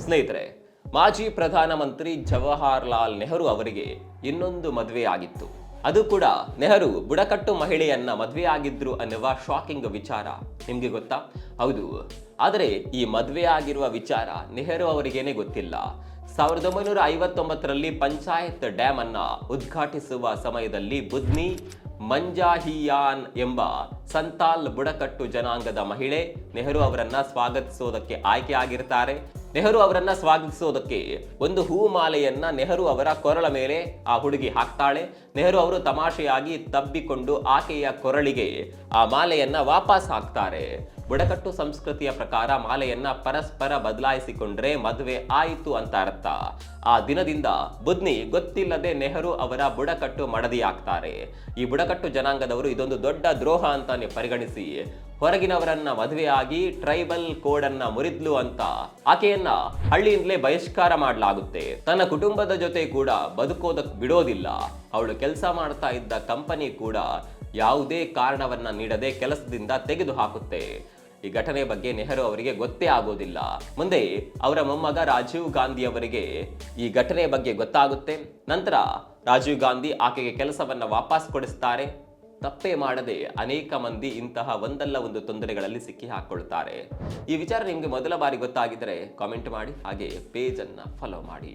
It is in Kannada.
ಸ್ನೇಹಿತರೆ, ಮಾಜಿ ಪ್ರಧಾನಮಂತ್ರಿ ಜವಾಹರ್ಲಾಲ್ ನೆಹರು ಅವರಿಗೆ ಇನ್ನೊಂದು ಮದುವೆ ಆಗಿತ್ತು. ಅದು ಕೂಡ ನೆಹರು ಬುಡಕಟ್ಟು ಮಹಿಳೆಯನ್ನ ಮದುವೆಯಾಗಿದ್ರು ಅನ್ನುವ ಶಾಕಿಂಗ್ ವಿಚಾರ ನಿಮ್ಗೆ ಗೊತ್ತಾ? ಹೌದು. ಆದರೆ ಈ ಮದುವೆ ಆಗಿರುವ ವಿಚಾರ ನೆಹರು ಅವರಿಗೇನೆ ಗೊತ್ತಿಲ್ಲ. 1959ರಲ್ಲಿ ಪಂಚಾಯತ್ ಡ್ಯಾಮ್ ಅನ್ನ ಉದ್ಘಾಟಿಸುವ ಸಮಯದಲ್ಲಿ ಬುದ್ನಿ ಮಂಜಾಹಿಯಾನ್ ಎಂಬ ಸಂತಾಲ್ ಬುಡಕಟ್ಟು ಜನಾಂಗದ ಮಹಿಳೆ ನೆಹರು ಅವರನ್ನ ಸ್ವಾಗತಿಸೋದಕ್ಕೆ ಆಯ್ಕೆ ಆಗಿರ್ತಾರೆ. ನೆಹರು ಅವರನ್ನ ಸ್ವಾಗತಿಸೋದಕ್ಕೆ ಒಂದು ಹೂ ಮಾಲೆಯನ್ನ ನೆಹರು ಅವರ ಕೊರಳ ಮೇಲೆ ಆ ಹುಡುಗಿ ಹಾಕ್ತಾಳೆ. ನೆಹರು ಅವರು ತಮಾಷೆಯಾಗಿ ತಬ್ಬಿಕೊಂಡು ಆಕೆಯ ಕೊರಳಿಗೆ ಆ ಮಾಲೆಯನ್ನ ವಾಪಸ್ ಹಾಕ್ತಾರೆ. ಬುಡಕಟ್ಟು ಸಂಸ್ಕೃತಿಯ ಪ್ರಕಾರ ಮಾಲೆಯನ್ನ ಪರಸ್ಪರ ಬದಲಾಯಿಸಿಕೊಂಡ್ರೆ ಮದುವೆ ಆಯಿತು ಅಂತ ಅರ್ಥ. ಆ ದಿನದಿಂದ ಬುದ್ನಿ ಗೊತ್ತಿಲ್ಲದೆ ನೆಹರು ಅವರ ಬುಡಕಟ್ಟು ಮಡದಿಯಾಗ್ತಾರೆ. ಈ ಬುಡಕಟ್ಟು ಜನಾಂಗದವರು ಇದೊಂದು ದೊಡ್ಡ ದ್ರೋಹ ಅಂತಾನೆ ಪರಿಗಣಿಸಿ ಹೊರಗಿನವರನ್ನ ಮದುವೆಯಾಗಿ ಟ್ರೈಬಲ್ ಕೋಡ್ ಅನ್ನ ಮುರಿದ್ಲು ಅಂತ ಆಕೆಯನ್ನ ಹಳ್ಳಿಯಿಂದಲೇ ಬಹಿಷ್ಕಾರ ಮಾಡಲಾಗುತ್ತೆ. ತನ್ನ ಕುಟುಂಬದ ಜೊತೆ ಕೂಡ ಬದುಕೋದಕ್ಕೆ ಬಿಡೋದಿಲ್ಲ. ಅವಳು ಕೆಲಸ ಮಾಡ್ತಾ ಇದ್ದ ಕಂಪನಿ ಕೂಡ ಯಾವುದೇ ಕಾರಣವನ್ನ ನೀಡದೆ ಕೆಲಸದಿಂದ ತೆಗೆದು ಹಾಕುತ್ತೆ. ಈ ಘಟನೆ ಬಗ್ಗೆ ನೆಹರು ಅವರಿಗೆ ಗೊತ್ತೇ ಆಗೋದಿಲ್ಲ. ಮುಂದೆ ಅವರ ಮೊಮ್ಮಗ ರಾಜೀವ್ ಗಾಂಧಿ ಅವರಿಗೆ ಈ ಘಟನೆ ಬಗ್ಗೆ ಗೊತ್ತಾಗುತ್ತೆ. ನಂತರ ರಾಜೀವ್ ಗಾಂಧಿ ಆಕೆಗೆ ಕೆಲಸವನ್ನ ವಾಪಸ್ ಕೊಡಿಸ್ತಾರೆ. ತಪ್ಪೇ ಮಾಡದೆ ಅನೇಕ ಮಂದಿ ಇಂತಹ ಒಂದಲ್ಲ ಒಂದು ತೊಂದರೆಗಳಲ್ಲಿ ಸಿಕ್ಕಿ ಹಾಕೊಳ್ತಾರೆ. ಈ ವಿಚಾರ ನಿಮಗೆ ಮೊದಲ ಬಾರಿ ಗೊತ್ತಾಗಿದ್ದರೆ ಕಾಮೆಂಟ್ ಮಾಡಿ, ಹಾಗೆ ಪೇಜ್ ಅನ್ನ ಫಾಲೋ ಮಾಡಿ.